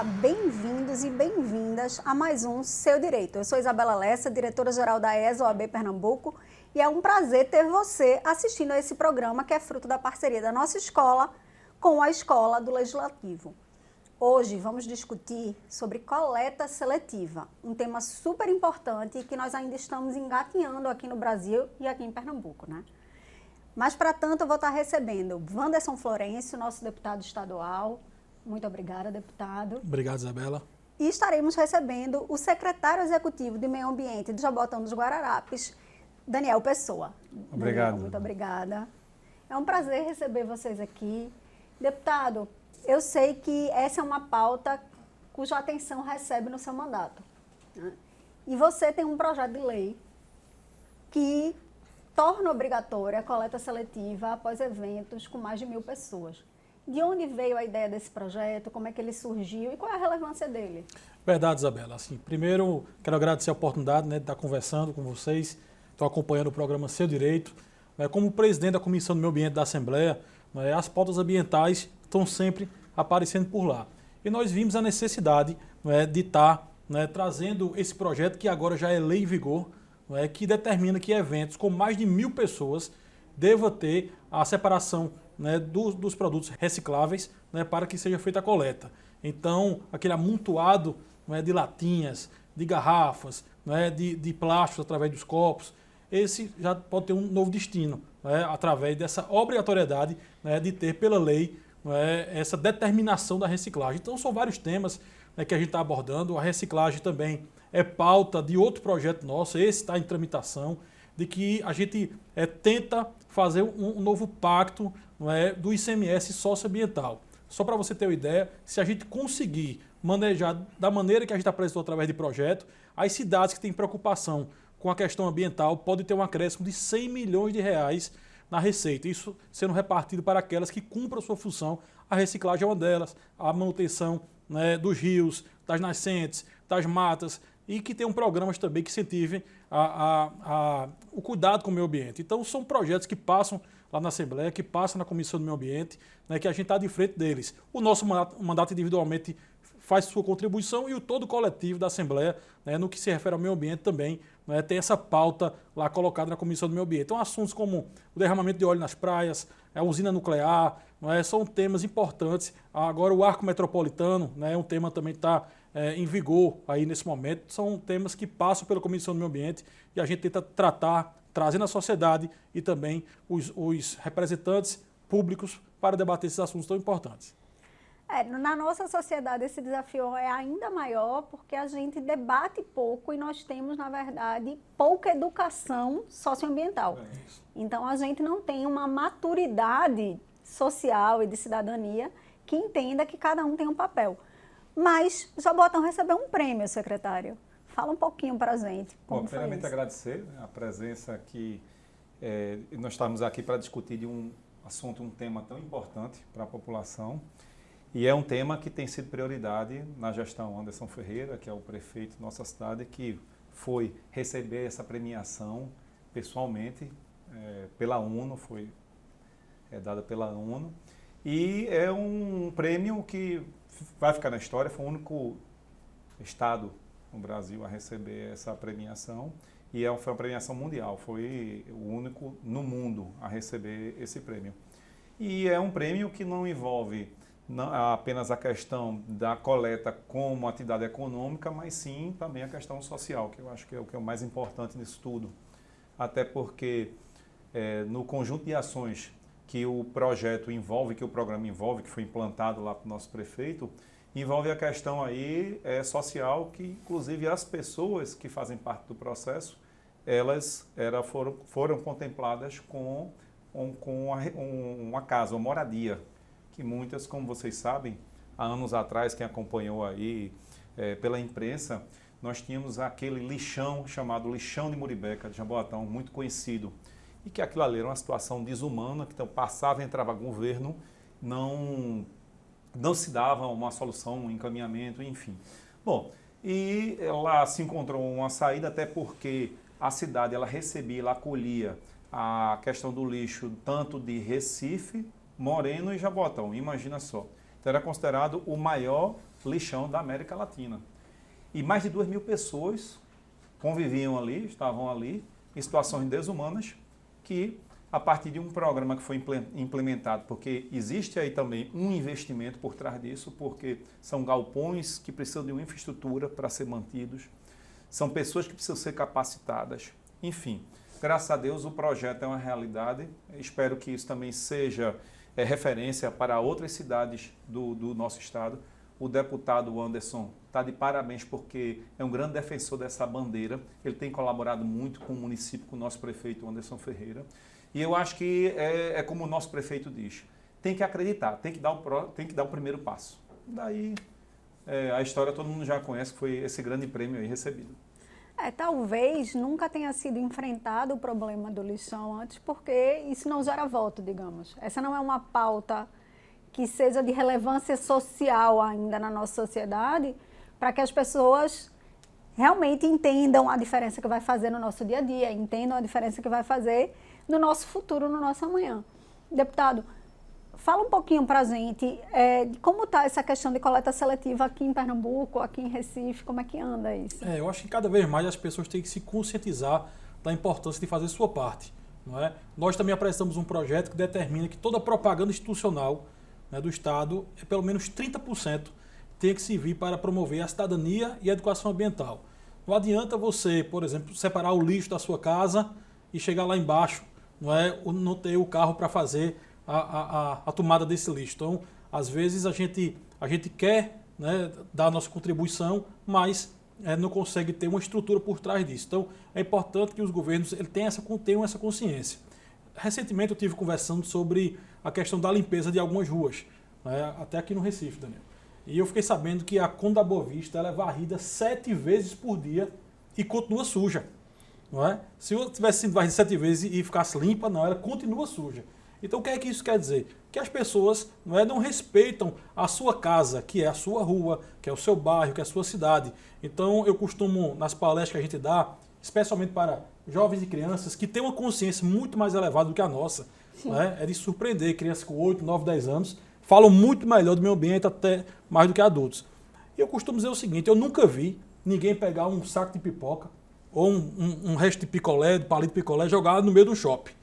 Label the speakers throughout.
Speaker 1: bem-vindos e bem-vindas a mais um Seu Direito. Eu sou Isabela Lessa, diretora-geral da ESA OAB Pernambuco, e é um prazer ter você assistindo a esse programa que é fruto da parceria da nossa escola com a Escola do Legislativo. Hoje vamos discutir sobre coleta seletiva, um tema super importante que nós ainda estamos engatinhando aqui no Brasil e aqui em Pernambuco, né? Mas, para tanto, eu vou estar recebendo Wanderson Florencio, nosso deputado estadual. Muito obrigada, deputado.
Speaker 2: Obrigado, Isabela.
Speaker 1: E estaremos recebendo o secretário executivo de Meio Ambiente de Jabotão dos Guararapes, Daniel Pessoa.
Speaker 3: Obrigado.
Speaker 1: Daniel, muito obrigada. É um prazer receber vocês aqui. Deputado, eu sei que essa é uma pauta cuja atenção recebe no seu mandato, né? E você tem um projeto de lei que torna obrigatória a coleta seletiva após eventos com mais de 1.000 pessoas. De onde veio a ideia desse projeto, como é que ele surgiu e qual é a relevância dele?
Speaker 2: Verdade, Isabela. Assim, primeiro, quero agradecer a oportunidade, né, de estar conversando com vocês. Estou acompanhando o programa Seu Direito. Como presidente da Comissão do Meio Ambiente da Assembleia, as pautas ambientais estão sempre aparecendo por lá. E nós vimos a necessidade de estar trazendo esse projeto que agora já é lei em vigor, que determina que eventos com mais de 1.000 pessoas devam ter a separação dos produtos recicláveis para que seja feita a coleta. Então, aquele amontoado de latinhas, de garrafas, de plásticos através dos copos, esse já pode ter um novo destino, através dessa obrigatoriedade de ter pela lei essa determinação da reciclagem. Então, são vários temas que a gente está abordando. A reciclagem também é pauta de outro projeto nosso, esse está em tramitação, de que a gente tenta fazer um novo pacto do ICMS socioambiental. Só para você ter uma ideia, se a gente conseguir manejar da maneira que a gente apresentou através de projeto, as cidades que têm preocupação com a questão ambiental podem ter um acréscimo de 100 milhões de reais na receita. Isso sendo repartido para aquelas que cumprem a sua função. A reciclagem é uma delas, a manutenção dos rios, das nascentes, das matas, e que tenham programas também que incentivem o cuidado com o meio ambiente. Então, são projetos que passam lá na Assembleia, que passam na Comissão do Meio Ambiente, que a gente está de frente deles. O nosso mandato individualmente faz sua contribuição e o todo coletivo da Assembleia, no que se refere ao meio ambiente também, tem essa pauta lá colocada na Comissão do Meio Ambiente. Então, assuntos como o derramamento de óleo nas praias, a usina nuclear, são temas importantes. Agora, o arco metropolitano é um tema também que está em vigor aí nesse momento. São temas que passam pela Comissão do Meio Ambiente e a gente tenta tratar, trazendo a sociedade e também os representantes públicos para debater esses assuntos tão importantes.
Speaker 1: Na nossa sociedade esse desafio é ainda maior porque a gente debate pouco e nós temos, na verdade, pouca educação socioambiental. Então, a gente não tem uma maturidade social e de cidadania que entenda que cada um tem um papel. Mas Jabotão recebeu um prêmio, secretário. Fala um pouquinho para a gente.
Speaker 3: Bom, primeiramente agradecer a presença aqui. Nós estamos aqui para discutir de um assunto, um tema tão importante para a população. E é um tema que tem sido prioridade na gestão Anderson Ferreira, que é o prefeito da nossa cidade, que foi receber essa premiação pessoalmente pela ONU, foi dada pela ONU. E é um prêmio que vai ficar na história, foi o único estado no Brasil a receber essa premiação. E foi uma premiação mundial, foi o único no mundo a receber esse prêmio. E é um prêmio que não envolve não apenas a questão da coleta como atividade econômica, mas sim também a questão social, que eu acho que é o que é o mais importante nisso tudo. Até porque no conjunto de ações que o projeto envolve, que o programa envolve, que foi implantado lá para o nosso prefeito, envolve a questão aí social, que inclusive as pessoas que fazem parte do processo, elas foram contempladas com uma casa, uma moradia, que muitas, como vocês sabem, há anos atrás, quem acompanhou aí pela imprensa, nós tínhamos aquele lixão chamado lixão de Muribeca, de Jabotão, muito conhecido, e que aquilo ali era uma situação desumana, que então passava e entrava governo, não se dava uma solução, um encaminhamento, enfim. Bom, e lá se encontrou uma saída, até porque a cidade ela recebia, ela acolhia a questão do lixo tanto de Recife, Moreno e Jabotão, imagina só. Então, era considerado o maior lixão da América Latina. E mais de 2.000 pessoas conviviam ali, estavam ali, em situações desumanas, que a partir de um programa que foi implementado, porque existe aí também um investimento por trás disso, porque são galpões que precisam de uma infraestrutura para ser mantidos, são pessoas que precisam ser capacitadas, enfim. Graças a Deus o projeto é uma realidade, espero que isso também seja referência para outras cidades do nosso estado. O deputado Anderson está de parabéns porque é um grande defensor dessa bandeira, ele tem colaborado muito com o município, com o nosso prefeito Anderson Ferreira. E eu acho que é como o nosso prefeito diz, tem que acreditar, tem que dar o primeiro passo. Daí a história todo mundo já conhece, que foi esse grande prêmio aí recebido.
Speaker 1: Talvez nunca tenha sido enfrentado o problema do lixão antes, porque isso não gera voto, digamos. Essa não é uma pauta que seja de relevância social ainda na nossa sociedade, para que as pessoas realmente entendam a diferença que vai fazer no nosso dia a dia, entendam a diferença que vai fazer no nosso futuro, no nosso amanhã. Deputado, fala um pouquinho para a gente de como está essa questão de coleta seletiva aqui em Pernambuco, aqui em Recife, como é que anda isso?
Speaker 2: Eu acho que cada vez mais as pessoas têm que se conscientizar da importância de fazer sua parte. Não é? Nós também apresentamos um projeto que determina que toda propaganda institucional, né, do Estado, pelo menos 30% tem que servir para promover a cidadania e a educação ambiental. Não adianta você, por exemplo, separar o lixo da sua casa e chegar lá embaixo, não ter o carro para fazer a tomada desse lixo. Então, às vezes a gente quer, né, dar a nossa contribuição, mas não consegue ter uma estrutura por trás disso. Então, é importante que os governos tenham essa consciência. Recentemente eu estive conversando sobre a questão da limpeza de algumas ruas, né, até aqui no Recife, Daniel. E eu fiquei sabendo que a Conde da Boa Vista ela é varrida 7 vezes por dia e continua suja. Não é? Se eu tivesse sido varrida 7 vezes e ficasse limpa, não, ela continua suja. Então o que é que isso quer dizer? Que as pessoas não respeitam a sua casa, que é a sua rua, que é o seu bairro, que é a sua cidade. Então eu costumo, nas palestras que a gente dá, especialmente para jovens e crianças que têm uma consciência muito mais elevada do que a nossa, é de surpreender. Crianças com 8, 9, 10 anos falam muito melhor do meio ambiente, até mais do que adultos. E eu costumo dizer o seguinte, eu nunca vi ninguém pegar um saco de pipoca ou um resto de picolé, de palito de picolé, jogar no meio do shopping.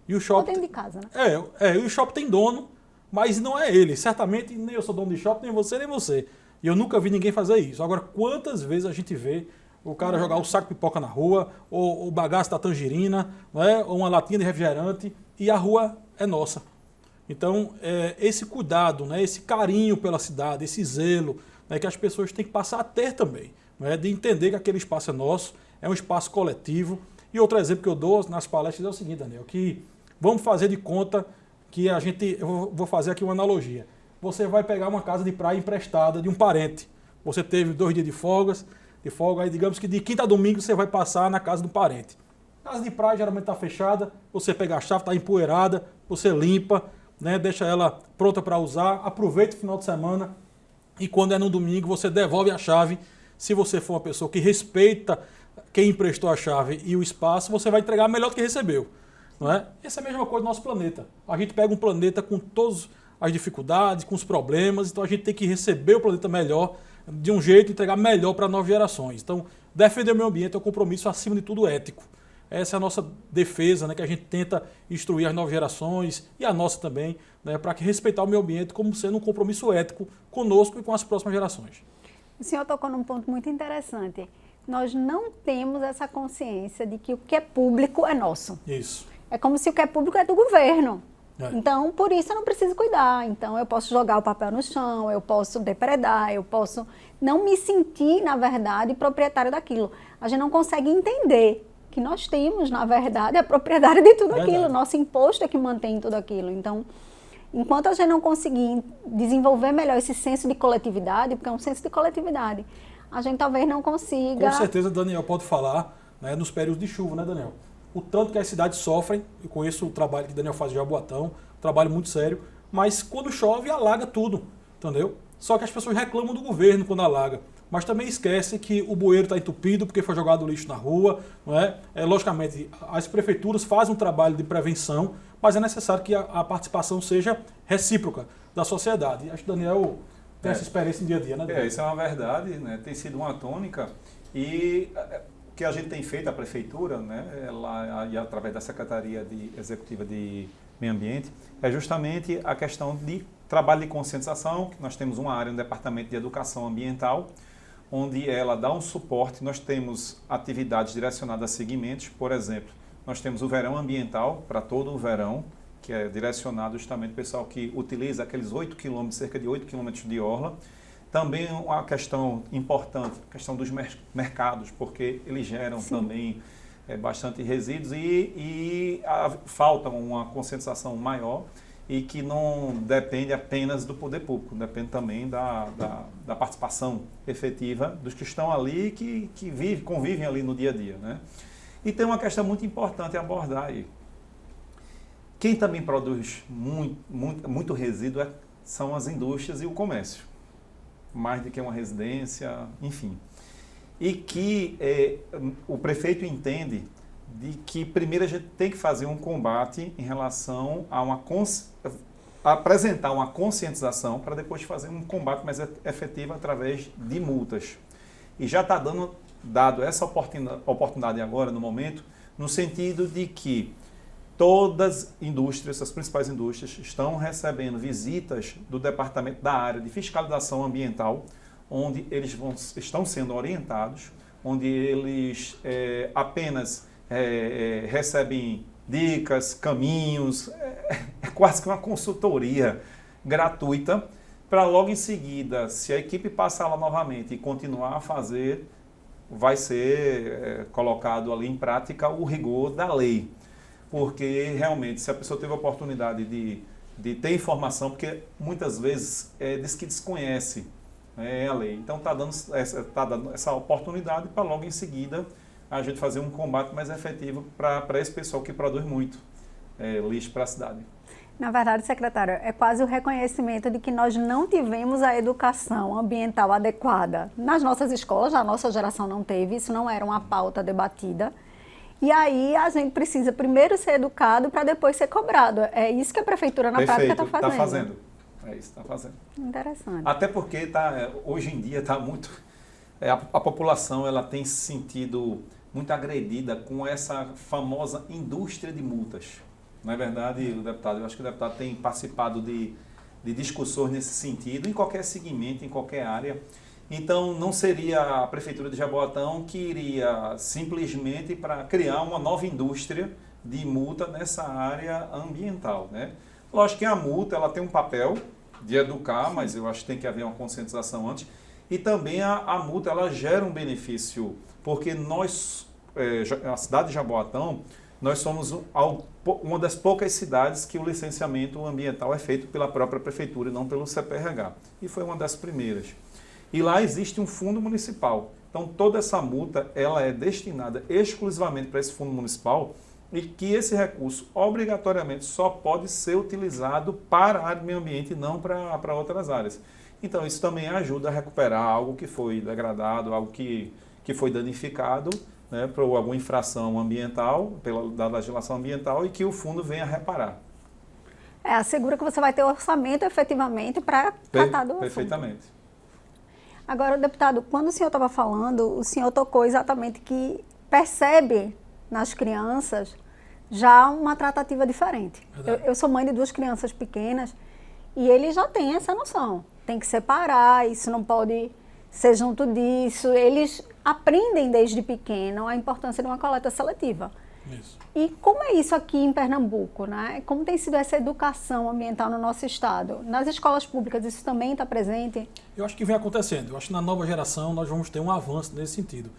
Speaker 2: E o shopping,
Speaker 1: ou dentro de casa, né?
Speaker 2: E o shopping tem dono, mas não é ele. Certamente nem eu sou dono de shopping, nem você. E eu nunca vi ninguém fazer isso. Agora, quantas vezes a gente vê o cara jogar o saco de pipoca na rua, ou o bagaço da tangerina, ou uma latinha de refrigerante, e a rua é nossa. Então, esse cuidado, esse carinho pela cidade, esse zelo, que as pessoas têm que passar a ter também, de entender que aquele espaço é nosso, é um espaço coletivo. E outro exemplo que eu dou nas palestras é o seguinte, Daniel, que vamos fazer de conta que eu vou fazer aqui uma analogia. Você vai pegar uma casa de praia emprestada de um parente. Você teve 2 dias de folga, aí digamos que de quinta a domingo você vai passar na casa do parente. A casa de praia geralmente está fechada, você pega a chave, está empoeirada, você limpa, deixa ela pronta para usar, aproveita o final de semana e quando é no domingo você devolve a chave. Se você for uma pessoa que respeita quem emprestou a chave e o espaço, você vai entregar melhor do que recebeu. Não é? Essa é a mesma coisa do nosso planeta. A gente pega um planeta com todas as dificuldades, com os problemas, então a gente tem que receber o planeta melhor, de um jeito, entregar melhor para novas gerações. Então, defender o meio ambiente é um compromisso, acima de tudo, ético. Essa é a nossa defesa, que a gente tenta instruir as novas gerações, e a nossa também, para que respeitar o meio ambiente como sendo um compromisso ético conosco e com as próximas gerações.
Speaker 1: O senhor tocou num ponto muito interessante. Nós não temos essa consciência de que o que é público é nosso.
Speaker 2: Isso.
Speaker 1: É como se o que é público é do governo. Então, por isso eu não preciso cuidar. Então, eu posso jogar o papel no chão, eu posso depredar, eu posso não me sentir, na verdade, proprietário daquilo. A gente não consegue entender que nós temos, na verdade, a propriedade de tudo aquilo. Nosso imposto é que mantém tudo aquilo. Então, enquanto a gente não conseguir desenvolver melhor esse senso de coletividade, porque é um senso de coletividade, a gente talvez não consiga...
Speaker 2: Com certeza, Daniel pode falar, nos períodos de chuva, Daniel? O tanto que as cidades sofrem, eu conheço o trabalho que o Daniel faz de Jaboatão, um trabalho muito sério, mas quando chove, alaga tudo, entendeu? Só que as pessoas reclamam do governo quando alaga. mas também esquece que o bueiro está entupido porque foi jogado lixo na rua, não é? Logicamente, as prefeituras fazem um trabalho de prevenção, mas é necessário que a participação seja recíproca da sociedade. Acho que o Daniel tem essa experiência no dia a dia, né?
Speaker 3: Isso é uma verdade, né? Tem sido uma tônica e o que a gente tem feito, a prefeitura, né, ela, e através da Secretaria Executiva de Meio Ambiente, é justamente a questão de trabalho de conscientização, que nós temos uma área no Departamento de Educação Ambiental, onde ela dá um suporte. Nós temos atividades direcionadas a segmentos, por exemplo, nós temos o verão ambiental para todo o verão, que é direcionado justamente ao pessoal que utiliza aqueles 8 quilômetros, cerca de 8 quilômetros de orla. Também uma questão importante, a questão dos mercados, porque eles geram também bastante resíduos e falta uma conscientização maior e que não depende apenas do poder público, depende também da participação efetiva dos que estão ali, que convivem ali no dia a dia, né? E tem uma questão muito importante a abordar aí. Quem também produz muito resíduo são as indústrias e o comércio, mais do que uma residência, enfim. E que o prefeito entende de que primeiro a gente tem que fazer um combate em relação a apresentar uma conscientização para depois fazer um combate mais efetivo através de multas. E já está dado essa oportunidade agora, no momento, no sentido de que todas as indústrias, as principais indústrias, estão recebendo visitas do Departamento da Área de Fiscalização Ambiental, onde eles estão sendo orientados, onde eles apenas recebem dicas, caminhos, é quase que uma consultoria gratuita, para logo em seguida, se a equipe passar lá novamente e continuar a fazer, vai ser colocado ali em prática o rigor da lei. Porque realmente, se a pessoa teve a oportunidade de ter informação, porque muitas vezes diz que desconhece a lei. Então está dando essa oportunidade para logo em seguida a gente fazer um combate mais efetivo para esse pessoal que produz muito lixo para a cidade.
Speaker 1: Na verdade, secretário, é quase o reconhecimento de que nós não tivemos a educação ambiental adequada nas nossas escolas, a nossa geração não teve, isso não era uma pauta debatida. E aí a gente precisa primeiro ser educado para depois ser cobrado. É isso que a prefeitura na prática está fazendo.
Speaker 3: Está fazendo. É isso que está fazendo.
Speaker 1: Interessante.
Speaker 3: Até porque hoje em dia está muito... a população ela tem se sentido muito agredida com essa famosa indústria de multas. Não é verdade, o deputado? Eu acho que o deputado tem participado de discussões nesse sentido, em qualquer segmento, em qualquer área. Então, não seria a Prefeitura de Jaboatão que iria simplesmente para criar uma nova indústria de multa nessa área ambiental, né? Lógico que a multa ela tem um papel de educar, mas eu acho que tem que haver uma conscientização antes. E também a multa ela gera um benefício, porque nós, a cidade de Jaboatão, nós somos uma das poucas cidades que o licenciamento ambiental é feito pela própria Prefeitura e não pelo CPRH. E foi uma das primeiras. E lá existe um fundo municipal. Então, toda essa multa ela é destinada exclusivamente para esse fundo municipal e que esse recurso, obrigatoriamente, só pode ser utilizado para a área do meio ambiente e não para outras áreas. Então, isso também ajuda a recuperar algo que foi degradado, algo que foi danificado, né, por alguma infração ambiental, da legislação ambiental, e que o fundo venha reparar.
Speaker 1: Assegura que você vai ter orçamento efetivamente para tratar do assunto.
Speaker 3: Perfeitamente.
Speaker 1: Agora, deputado, quando o senhor estava falando, o senhor tocou exatamente que percebe nas crianças já uma tratativa diferente. Eu sou mãe de 2 crianças pequenas e eles já têm essa noção. Tem que separar, isso não pode ser junto disso. Eles aprendem desde pequeno a importância de uma coleta seletiva.
Speaker 2: Isso.
Speaker 1: E como é isso aqui em Pernambuco, né? Como tem sido essa educação ambiental no nosso estado? Nas escolas públicas isso também está presente?
Speaker 2: Eu acho que vem acontecendo. Eu acho que na nova geração nós vamos ter um avanço nesse sentido.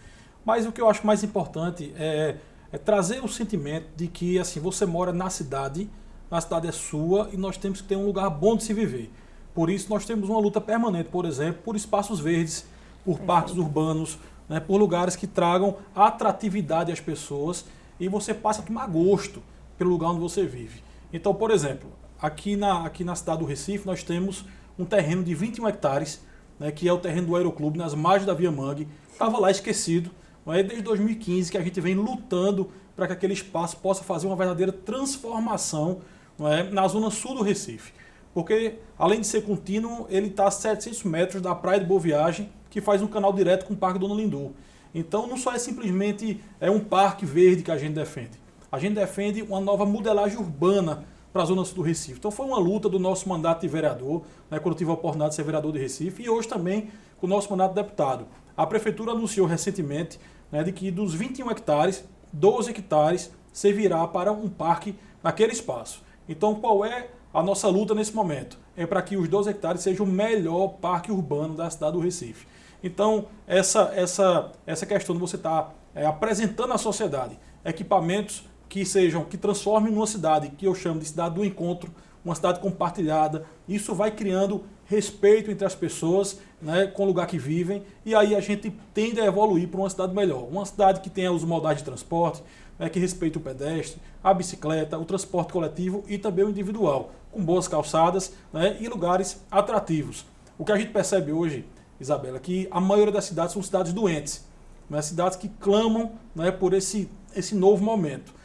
Speaker 2: Mas o que eu acho mais importante é trazer o sentimento de que assim, você mora na cidade é sua e nós temos que ter um lugar bom de se viver. Por isso nós temos uma luta permanente, por exemplo, por espaços verdes, por parques urbanos, né, por lugares que tragam atratividade às pessoas e você passa a tomar gosto pelo lugar onde você vive. Então, por exemplo, aqui na cidade do Recife nós temos um terreno de 21 hectares, né, que é o terreno do Aeroclube, nas margens da Via Mangue, estava lá esquecido. Não é? Desde 2015 que a gente vem lutando para que aquele espaço possa fazer uma verdadeira transformação, não é, na zona sul do Recife. Porque, além de ser contínuo, ele está a 700 metros da Praia de Boa Viagem, que faz um canal direto com o Parque Dona Lindu. Então, não só é simplesmente um parque verde que a gente defende. A gente defende uma nova modelagem urbana para a zona sul do Recife. Então, foi uma luta do nosso mandato de vereador, né, quando eu tive a oportunidade de ser vereador de Recife, e hoje também com o nosso mandato de deputado. A Prefeitura anunciou recentemente, né, de que dos 21 hectares, 12 hectares servirá para um parque naquele espaço. Então, qual é a nossa luta nesse momento? É para que os 12 hectares sejam o melhor parque urbano da cidade do Recife. Então, essa questão de você estar apresentando à sociedade equipamentos que transformem numa cidade que eu chamo de cidade do encontro, uma cidade compartilhada, isso vai criando respeito entre as pessoas, né, com o lugar que vivem, e aí a gente tende a evoluir para uma cidade melhor. Uma cidade que tenha os modais de transporte, né, que respeite o pedestre, a bicicleta, o transporte coletivo e também o individual, com boas calçadas, né, e lugares atrativos. O que a gente percebe hoje, Isabela, é que a maioria das cidades são cidades doentes, né, cidades que clamam, né, por esse novo momento.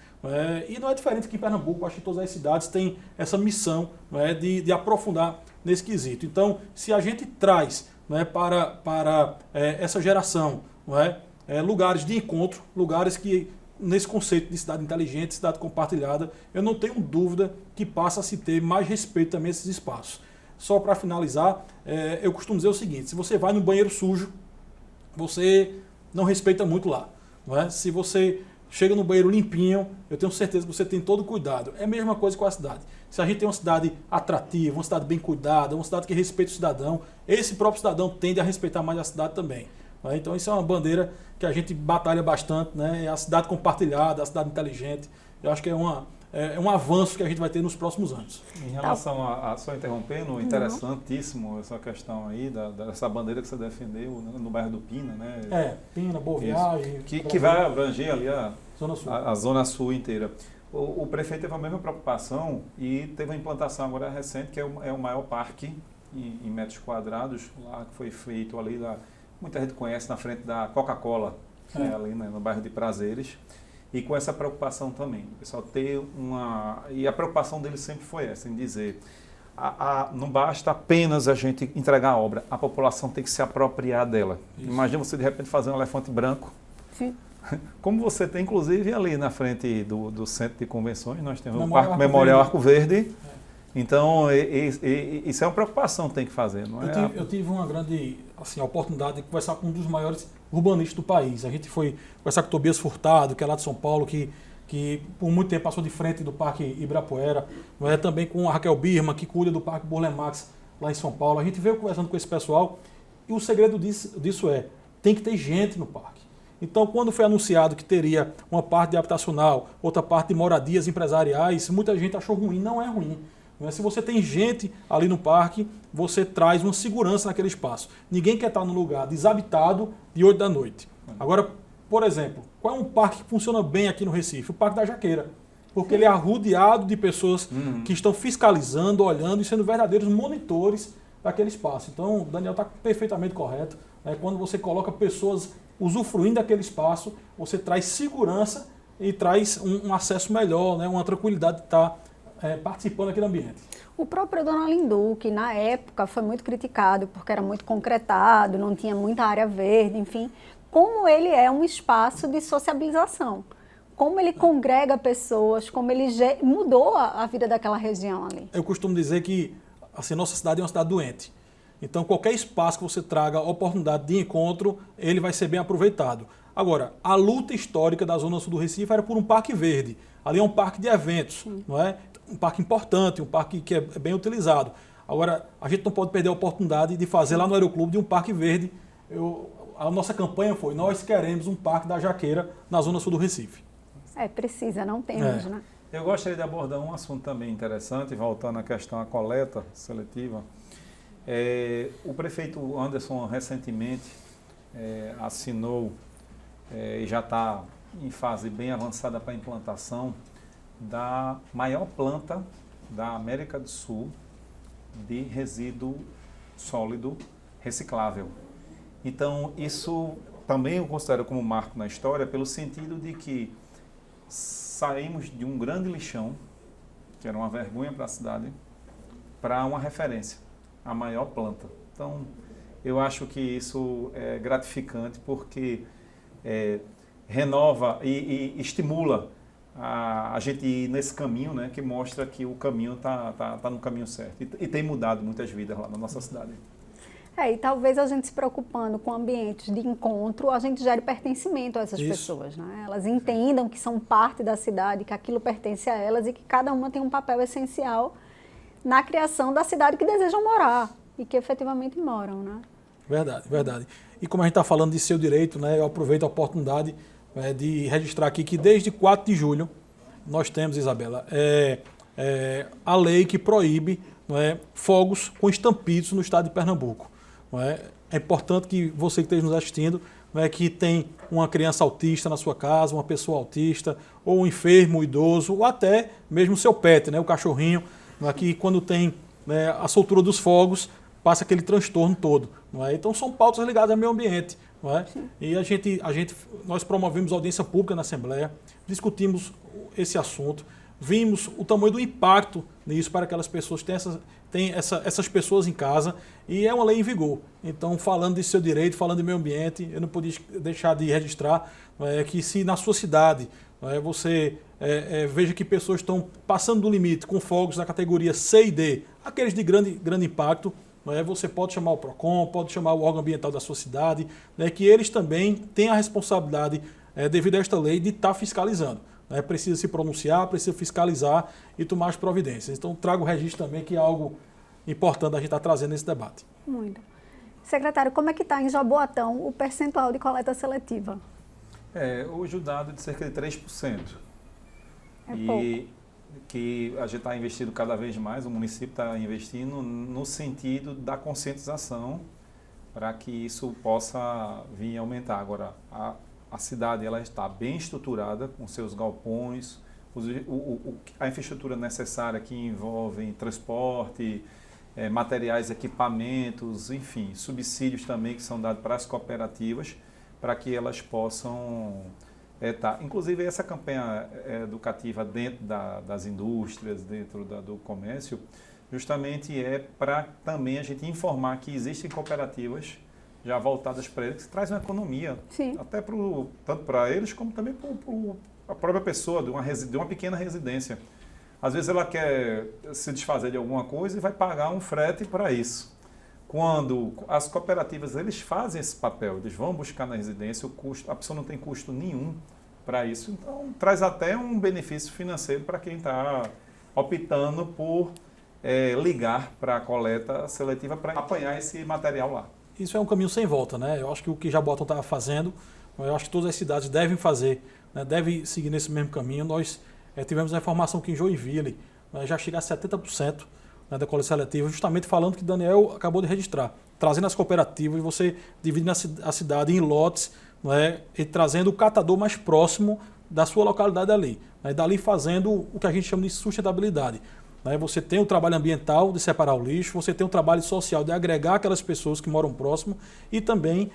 Speaker 2: E não é diferente aqui em Pernambuco, acho que todas as cidades têm essa missão, né, de aprofundar nesse quesito. Então, se a gente traz, né, para essa geração, lugares de encontro, lugares que, nesse conceito de cidade inteligente, cidade compartilhada, eu não tenho dúvida que passa a se ter mais respeito também a esses espaços. Só para finalizar, eu costumo dizer o seguinte: se você vai no banheiro sujo, você não respeita muito lá. Não é? Se você chega no banheiro limpinho, eu tenho certeza que você tem todo o cuidado. É a mesma coisa com a cidade. Se a gente tem uma cidade atrativa, uma cidade bem cuidada, uma cidade que respeita o cidadão, esse próprio cidadão tende a respeitar mais a cidade também. Né? Então isso é uma bandeira que a gente batalha bastante, né? É a cidade compartilhada, a cidade inteligente. Eu acho que é um avanço que a gente vai ter nos próximos anos.
Speaker 3: Em relação só interrompendo, interessantíssimo essa questão aí dessa bandeira que você defendeu no bairro do Pina, né?
Speaker 2: Pina, Boa Viagem.
Speaker 3: Que vai abranger ali
Speaker 2: Zona Sul.
Speaker 3: a Zona Sul inteira. O prefeito teve a mesma preocupação e teve uma implantação agora recente, que é o maior parque em metros quadrados, lá que foi feito ali, muita gente conhece, na frente da Coca-Cola, ali, né, no bairro de Prazeres. E com essa preocupação também, o pessoal ter e a preocupação dele sempre foi essa, em dizer, não basta apenas a gente entregar a obra, a população tem que se apropriar dela. Isso. Imagina você de repente fazer um elefante branco. Sim. Como você tem, inclusive, ali na frente do Centro de Convenções, nós temos o Parque Memorial Arco Verde. Então, isso é uma preocupação que tem que fazer, não é?
Speaker 2: Eu tive uma grande oportunidade de conversar com um dos maiores urbanistas do país. A gente foi conversar com o Tobias Furtado, que é lá de São Paulo, que por muito tempo passou de frente do Parque Ibirapuera. Também com a Raquel Birma, que cuida do Parque Burle Marx lá em São Paulo. A gente veio conversando com esse pessoal e o segredo disso tem que ter gente no parque. Então, quando foi anunciado que teria uma parte de habitacional, outra parte de moradias empresariais, muita gente achou ruim. Não é ruim. Se você tem gente ali no parque, você traz uma segurança naquele espaço. Ninguém quer estar num lugar desabitado de 8 da noite. Agora, por exemplo, qual é um parque que funciona bem aqui no Recife? O Parque da Jaqueira. Porque ele é arrodeado de pessoas que estão fiscalizando, olhando e sendo verdadeiros monitores daquele espaço. Então, o Daniel está perfeitamente correto. Quando você coloca pessoas usufruindo daquele espaço, você traz segurança e traz um acesso melhor, uma tranquilidade de estar participando aqui do ambiente.
Speaker 1: O próprio Dona Lindu, que na época foi muito criticado porque era muito concretado, não tinha muita área verde, enfim, como ele é um espaço de sociabilização, como ele congrega pessoas, como ele mudou a vida daquela região ali.
Speaker 2: Eu costumo dizer que nossa cidade é uma cidade doente. Então, qualquer espaço que você traga oportunidade de encontro, ele vai ser bem aproveitado. Agora, a luta histórica da Zona Sul do Recife era por um parque verde. Ali é um parque de eventos, não é? Um parque importante, um parque que é bem utilizado. Agora, a gente não pode perder a oportunidade de fazer lá no Aeroclube de um parque verde. A nossa campanha foi: nós queremos um parque da Jaqueira na Zona Sul do Recife.
Speaker 1: Precisa, não temos, né?
Speaker 3: Eu gostaria de abordar um assunto também interessante, voltando à questão da coleta seletiva. O prefeito Anderson recentemente assinou e já está em fase bem avançada para a implantação da maior planta da América do Sul de resíduo sólido reciclável. Então, isso também eu considero como marco na história, pelo sentido de que saímos de um grande lixão, que era uma vergonha para a cidade, para uma referência, a maior planta. Então, eu acho que isso é gratificante porque renova e estimula a gente ir nesse caminho, né, que mostra que o caminho tá no caminho certo. E tem mudado muitas vidas lá na nossa cidade.
Speaker 1: E talvez a gente se preocupando com ambientes de encontro, a gente gere pertencimento a essas pessoas, né? Elas entendam que são parte da cidade, que aquilo pertence a elas e que cada uma tem um papel essencial na criação da cidade que desejam morar e que efetivamente moram, né?
Speaker 2: Verdade, verdade. E como a gente está falando de seu direito, né, eu aproveito a oportunidade de registrar aqui que desde 4 de julho nós temos, Isabela, a lei que proíbe, não é, fogos com estampidos no estado de Pernambuco. Não é? É importante que você que esteja nos assistindo, não é, que tem uma criança autista na sua casa, uma pessoa autista, ou um enfermo, um idoso, ou até mesmo o seu pet, né, o cachorrinho, não é, que quando tem, né, a soltura dos fogos, passa aquele transtorno todo. Não é? Então são pautas ligadas ao meio ambiente. Não é? E nós promovemos audiência pública na Assembleia, discutimos esse assunto, vimos o tamanho do impacto nisso para aquelas pessoas que têm essas pessoas em casa, e é uma lei em vigor. Então, falando de seu direito, falando de meio ambiente, eu não podia deixar de registrar que se na sua cidade você veja que pessoas estão passando do limite com fogos da categoria C e D, aqueles de grande impacto, você pode chamar o PROCON, pode chamar o órgão ambiental da sua cidade, que eles também têm a responsabilidade, devido a esta lei, de estar fiscalizando. Precisa se pronunciar, precisa fiscalizar e tomar as providências. Então, trago o registro também, que é algo importante a gente estar trazendo nesse debate.
Speaker 1: Muito. Secretário, como é que está em Jaboatão o percentual de coleta seletiva?
Speaker 3: Hoje o dado é de cerca de 3%.
Speaker 1: Pouco.
Speaker 3: Que a gente está investindo cada vez mais, o município está investindo no sentido da conscientização para que isso possa vir a aumentar. Agora, a cidade ela está bem estruturada com seus galpões, a infraestrutura necessária que envolve transporte, materiais, equipamentos, enfim, subsídios também que são dados para as cooperativas para que elas possam inclusive essa campanha educativa dentro das indústrias, dentro do comércio, justamente para também a gente informar que existem cooperativas já voltadas para eles, que trazem uma economia, até tanto para eles como também para a própria pessoa de uma pequena residência. Às vezes ela quer se desfazer de alguma coisa e vai pagar um frete para isso. Quando as cooperativas eles fazem esse papel, eles vão buscar na residência, a pessoa não tem custo nenhum para isso, então traz até um benefício financeiro para quem está optando por ligar para a coleta seletiva para apanhar esse material lá.
Speaker 2: Isso é um caminho sem volta, né? Eu acho que o que Jaboatão está fazendo, eu acho que todas as cidades devem fazer, né? Devem seguir nesse mesmo caminho. Nós tivemos a informação que em Joinville já chega a 70%, da coleta seletiva, justamente falando que Daniel acabou de registrar, trazendo as cooperativas, você divide a cidade em lotes, e trazendo o catador mais próximo da sua localidade ali, e dali fazendo o que a gente chama de sustentabilidade. Você tem o trabalho ambiental de separar o lixo, você tem o trabalho social de agregar aquelas pessoas que moram próximo e também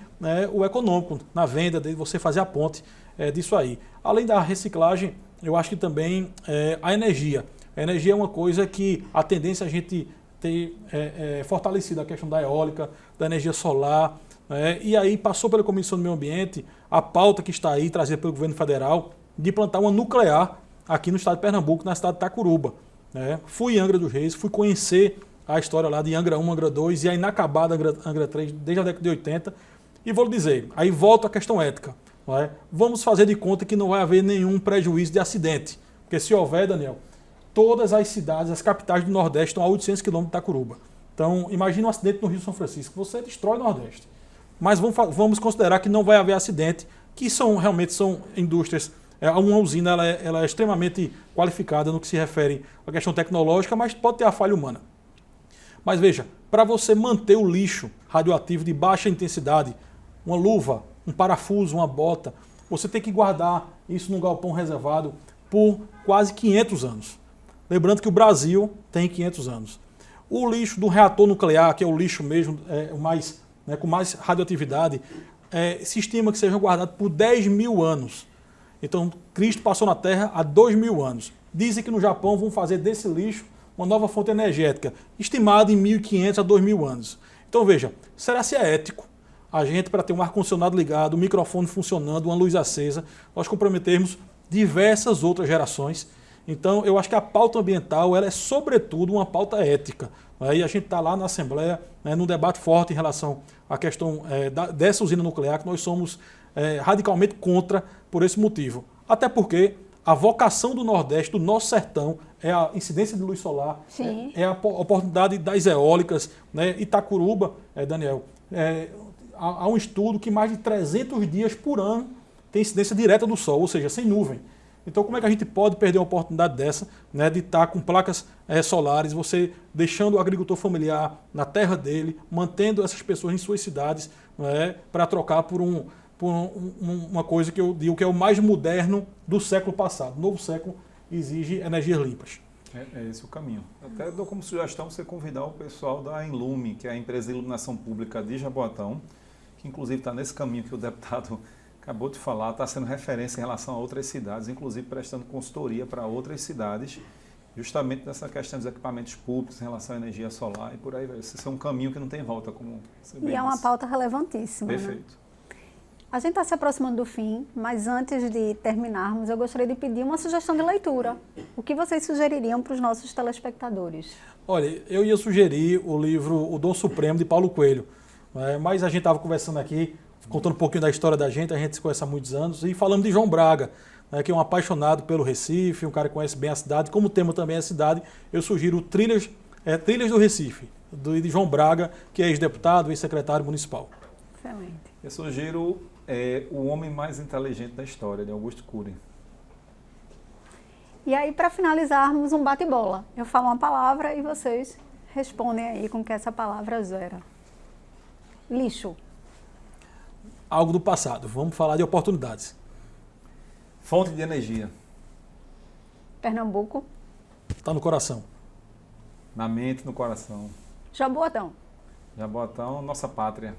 Speaker 2: o econômico, na venda, de você fazer a ponte disso aí. Além da reciclagem, eu acho que também a energia. A energia é uma coisa que a tendência é a gente ter fortalecido a questão da eólica, da energia solar, e aí passou pela Comissão do Meio Ambiente a pauta que está aí, trazida pelo governo federal, de plantar uma nuclear aqui no estado de Pernambuco, na cidade de Itacuruba. Fui em Angra dos Reis, fui conhecer a história lá de Angra 1, Angra 2 e a inacabada Angra 3 desde a década de 80. E vou lhe dizer, aí volta a questão ética. Vamos fazer de conta que não vai haver nenhum prejuízo de acidente. Porque se houver, Daniel, todas as cidades, as capitais do Nordeste estão a 800 quilômetros de Itacuruba. Então, imagine um acidente no Rio São Francisco, você destrói o Nordeste. Mas vamos considerar que não vai haver acidente, que realmente são indústrias. Uma usina ela é extremamente qualificada no que se refere à questão tecnológica, mas pode ter a falha humana. Mas veja, para você manter o lixo radioativo de baixa intensidade, uma luva, um parafuso, uma bota, você tem que guardar isso num galpão reservado por quase 500 anos. Lembrando que o Brasil tem 500 anos. O lixo do reator nuclear, que é o lixo mesmo, o mais né, com mais radioatividade, se estima que sejam guardados por 10 mil anos. Então, Cristo passou na Terra há 2.000 anos. Dizem que no Japão vão fazer desse lixo uma nova fonte energética, estimada em 1.500 a 2.000 anos. Então, veja, será se é ético a gente, para ter um ar-condicionado ligado, um microfone funcionando, uma luz acesa, nós comprometermos diversas outras gerações? Então, eu acho que a pauta ambiental ela é, sobretudo, uma pauta ética. Né? E a gente está lá na Assembleia, né, num debate forte em relação à questão dessa usina nuclear, que nós somos radicalmente contra por esse motivo. Até porque a vocação do Nordeste, do nosso sertão, é a incidência de luz solar, é a oportunidade das eólicas, né? Itacuruba, Daniel, há um estudo que mais de 300 dias por ano tem incidência direta do sol, ou seja, sem nuvem. Então, como é que a gente pode perder uma oportunidade dessa, né, de estar com placas solares, você deixando o agricultor familiar na terra dele, mantendo essas pessoas em suas cidades, né, para trocar por uma coisa que eu digo que é o mais moderno do século passado. O novo século exige energias limpas.
Speaker 3: É esse o caminho. Até dou como sugestão você convidar o pessoal da Enlume, que é a empresa de iluminação pública de Jaboatão, que inclusive está nesse caminho que o deputado acabou de falar, está sendo referência em relação a outras cidades, inclusive prestando consultoria para outras cidades, justamente nessa questão dos equipamentos públicos em relação à energia solar e por aí vai. Esse é um caminho que não tem volta, como você bem
Speaker 1: E é uma
Speaker 3: disse.
Speaker 1: pauta relevantíssima.
Speaker 3: Perfeito.
Speaker 1: Né? A gente está se aproximando do fim, mas antes de terminarmos, eu gostaria de pedir uma sugestão de leitura. O que vocês sugeririam para os nossos telespectadores?
Speaker 2: Olha, eu ia sugerir o livro O Dom Supremo, de Paulo Coelho. Mas a gente estava conversando aqui, contando um pouquinho da história da gente, a gente se conhece há muitos anos, e falando de João Braga, né, que é um apaixonado pelo Recife, um cara que conhece bem a cidade. Como tema também é a cidade, eu sugiro Trilhas do Recife, de João Braga, que é ex-deputado e ex-secretário municipal.
Speaker 1: Excelente.
Speaker 3: Eu sugiro O Homem Mais Inteligente da História, de Augusto Cury.
Speaker 1: E aí, para finalizarmos, um bate-bola. Eu falo uma palavra e vocês respondem aí com que essa palavra gera. Lixo.
Speaker 2: Algo do passado. Vamos falar de oportunidades.
Speaker 3: Fonte de energia.
Speaker 1: Pernambuco.
Speaker 2: Está no coração.
Speaker 3: Na mente, no coração.
Speaker 1: Jaboatão.
Speaker 3: Jaboatão, nossa pátria.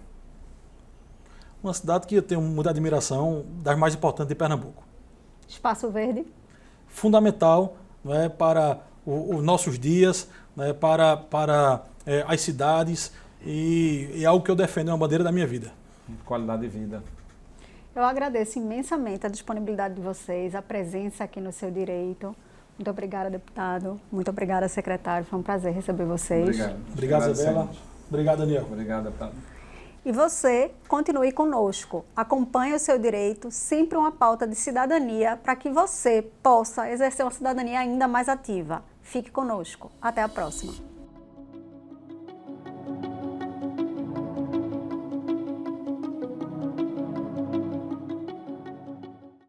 Speaker 2: Uma cidade que eu tenho muita admiração, das mais importantes de Pernambuco.
Speaker 1: Espaço Verde.
Speaker 2: Fundamental, né, para os nossos dias, né, para as cidades, e é algo que eu defendo, é uma bandeira da minha vida.
Speaker 3: Qualidade de vida.
Speaker 1: Eu agradeço imensamente a disponibilidade de vocês, a presença aqui no Seu Direito. Muito obrigada, deputado. Muito obrigada, secretário. Foi um prazer receber vocês.
Speaker 2: Obrigado, Isabela. Obrigado, Daniel.
Speaker 3: Obrigado, deputado.
Speaker 1: E você, continue conosco. Acompanhe o Seu Direito, sempre uma pauta de cidadania para que você possa exercer uma cidadania ainda mais ativa. Fique conosco. Até a próxima.